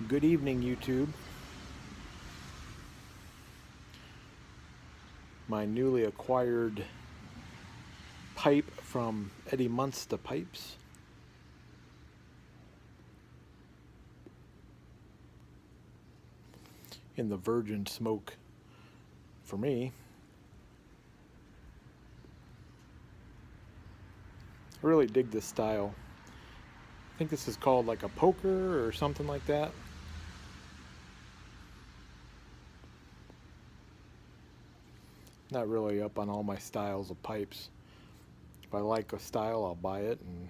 Good evening, YouTube. My newly acquired pipe from EddieMunstahPipes. In the virgin smoke for me. I really dig this style. I think this is called like a poker or something like that. Not really up on all my styles of pipes. If I like a style, I'll buy it, and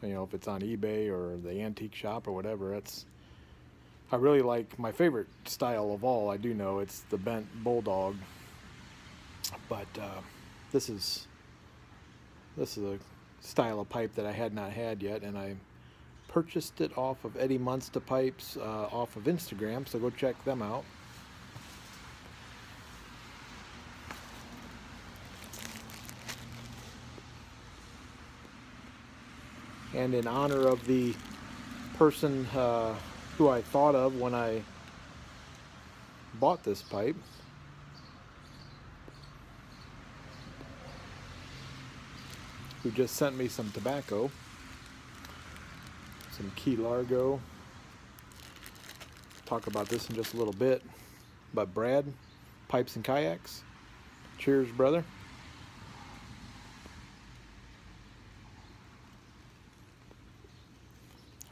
if it's on eBay or the antique shop or whatever, I really like my favorite style of all. I do know it's the bent bulldog, but this is a style of pipe that I had not had yet, and I purchased it off of EddieMunstahPipes off of Instagram, so go check them out. And in honor of the person who I thought of when I bought this pipe, who just sent me some tobacco, some Key Largo. Talk about this in just a little bit. But Brad, Pipes and Kayaks, cheers, brother.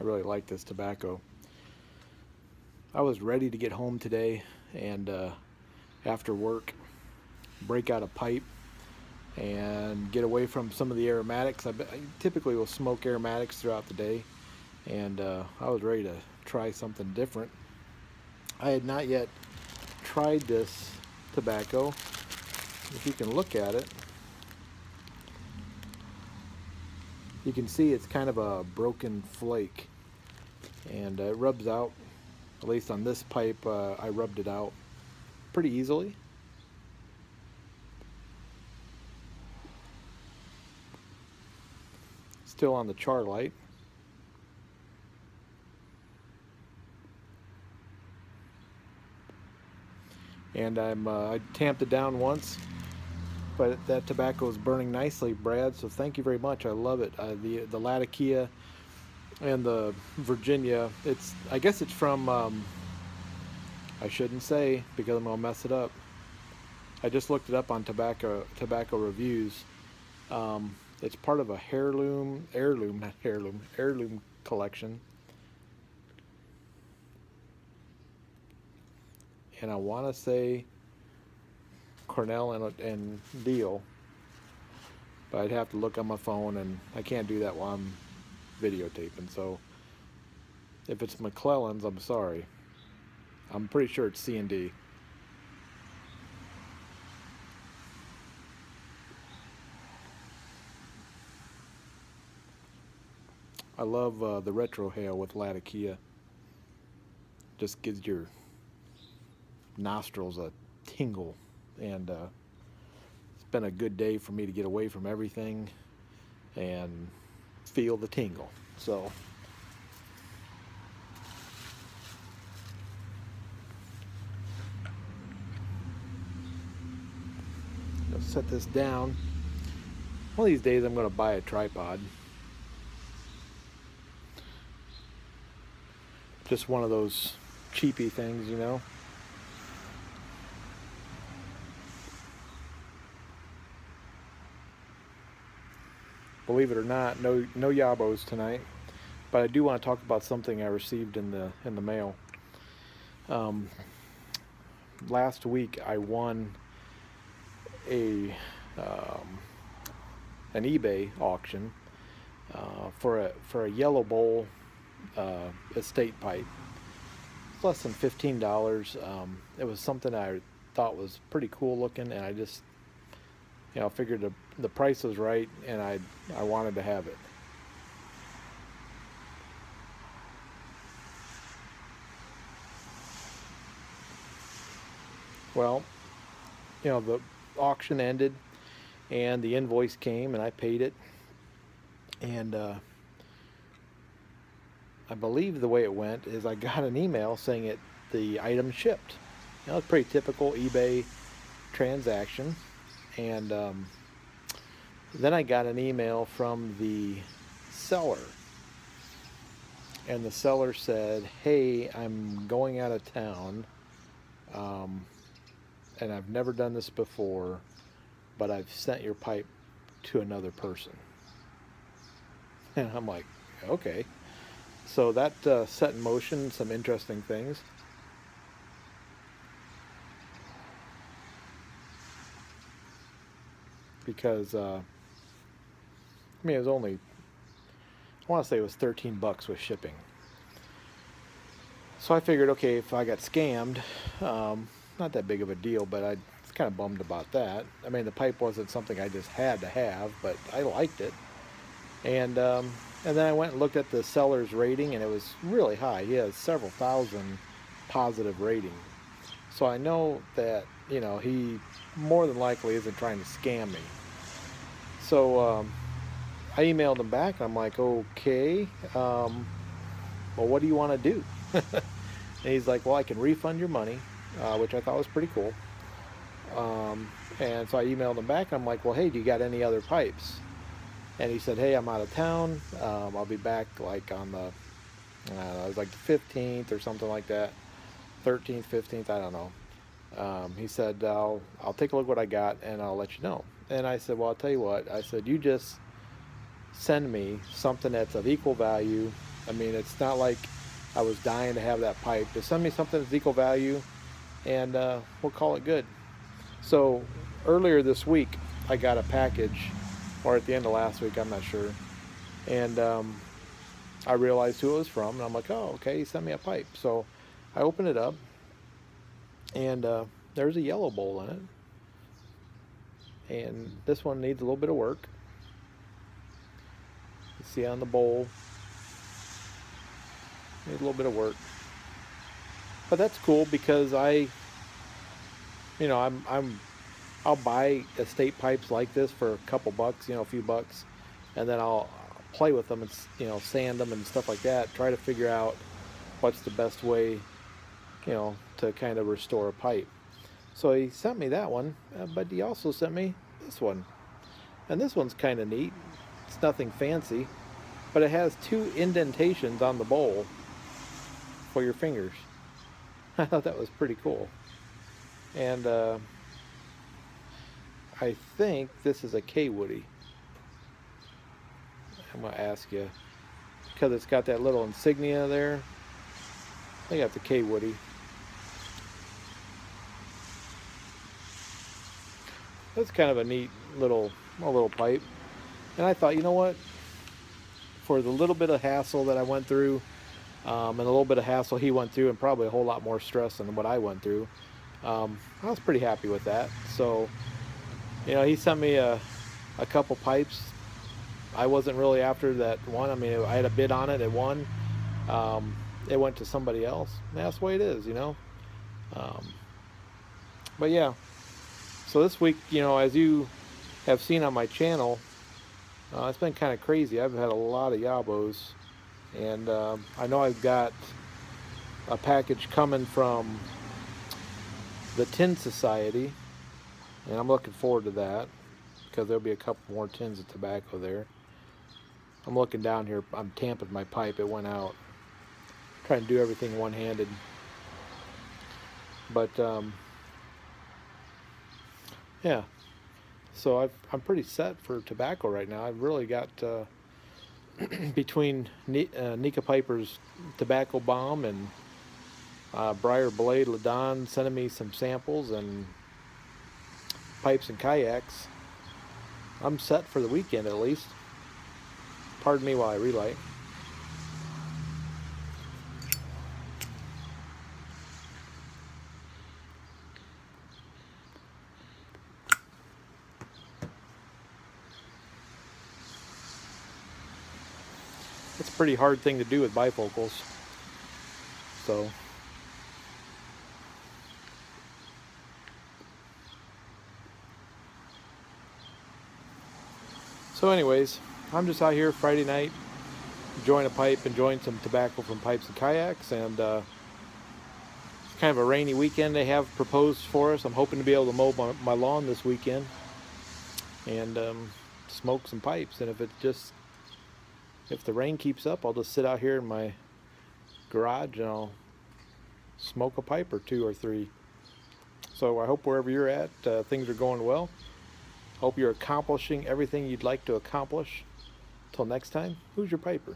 I really like this tobacco. I was ready to get home today and after work break out a pipe and get away from some of the aromatics. I typically will smoke aromatics throughout the day, and I was ready to try something different. I had not yet tried this tobacco. If you can look at it, you can see it's kind of a broken flake, and it rubs out. At least on this pipe, I rubbed it out pretty easily. Still on the char light. And I tamped it down once, but that tobacco is burning nicely, Brad, so thank you very much. I love it. The Latakia and the Virginia, I guess it's from, I shouldn't say because I'm gonna mess it up. I just looked it up on tobacco reviews. It's part of a heirloom collection. And I want to say Cornell and Deal, but I'd have to look on my phone, and I can't do that while I'm videotaping. So if it's McClellan's, I'm sorry. I'm pretty sure it's C&D. I love the retro hail with Latakia. Just gives your nostrils a tingle, and it's been a good day for me to get away from everything and feel the tingle. So I'll set this down. One of these days I'm going to buy a tripod. Just one of those cheapy things, Believe it or not, no yabos tonight, but I do want to talk about something I received in the mail. Last week I won an eBay auction for a yellow bowl estate pipe. It's less than $15. It was something I thought was pretty cool looking, and I just figured the price was right, and I wanted to have it. Well, the auction ended, and the invoice came, and I paid it, and I believe the way it went is I got an email saying the item shipped. You know, it's pretty typical eBay transaction. And then I got an email from the seller. And the seller said, hey, I'm going out of town. And I've never done this before, but I've sent your pipe to another person. And I'm like, okay. So that set in motion some interesting things. Because, I mean, it was only, I want to say it was 13 bucks with shipping. So I figured, okay, if I got scammed, not that big of a deal, but I was kind of bummed about that. I mean, the pipe wasn't something I just had to have, but I liked it. And then I went and looked at the seller's rating, and it was really high. He has several thousand positive rating. So I know that, you know, he more than likely isn't trying to scam me. So I emailed him back, and I'm like, okay, well, what do you want to do? And he's like, well, I can refund your money, which I thought was pretty cool. And so I emailed him back, and I'm like, well, hey, do you got any other pipes? And he said, hey, I'm out of town. I'll be back like on the, it was like the 15th or something like that. 13th, 15th, I don't know. He said, I'll take a look what I got and I'll let you know. And I said, well, I'll tell you what. I said, you just send me something that's of equal value. I mean, it's not like I was dying to have that pipe. Just send me something that's equal value and we'll call it good. So earlier this week, I got a package, or at the end of last week, I'm not sure. And I realized who it was from, and I'm like, oh, okay, he sent me a pipe. So I opened it up, and there's a yellow bowl in it. And this one needs a little bit of work. You see on the bowl, needs a little bit of work. But that's cool because I'll buy estate pipes like this for a couple bucks, you know, a few bucks, and then I'll play with them and, you know, sand them and stuff like that, try to figure out what's the best way, you know, to kind of restore a pipe. So he sent me that one, but he also sent me this one. And this one's kind of neat. It's nothing fancy, but it has 2 indentations on the bowl for your fingers. I thought that was pretty cool. And I think this is a K-Woody. I'm going to ask you, because it's got that little insignia there. I think that's a K-Woody. That's kind of a neat little pipe. And I thought, you know what? For the little bit of hassle that I went through, and a little bit of hassle he went through, and probably a whole lot more stress than what I went through, I was pretty happy with that. So, you know, he sent me a couple pipes. I wasn't really after that one. I mean, I had a bid on it. It won. It went to somebody else. And that's the way it is, you know. But yeah. So this week, you know, as you have seen on my channel, it's been kind of crazy. I've had a lot of yabos. And I know I've got a package coming from the Tin Society. And I'm looking forward to that, because there'll be a couple more tins of tobacco there. I'm looking down here. I'm tamping my pipe. It went out. Trying to do everything one-handed. But, yeah. So I'm pretty set for tobacco right now. I've really got, between Nika Piper's Tobacco Bomb and Briar Blade Ladon sending me some samples and pipes and kayaks, I'm set for the weekend at least. Pardon me while I relight. It's a pretty hard thing to do with bifocals. So anyways, I'm just out here Friday night enjoying a pipe, enjoying some tobacco from Pipes and Kayaks, and it's kind of a rainy weekend they have proposed for us. I'm hoping to be able to mow my lawn this weekend and smoke some pipes. And if the rain keeps up, I'll just sit out here in my garage and I'll smoke a pipe or 2 or 3. So I hope wherever you're at, things are going well. Hope you're accomplishing everything you'd like to accomplish. Till next time, who's your piper?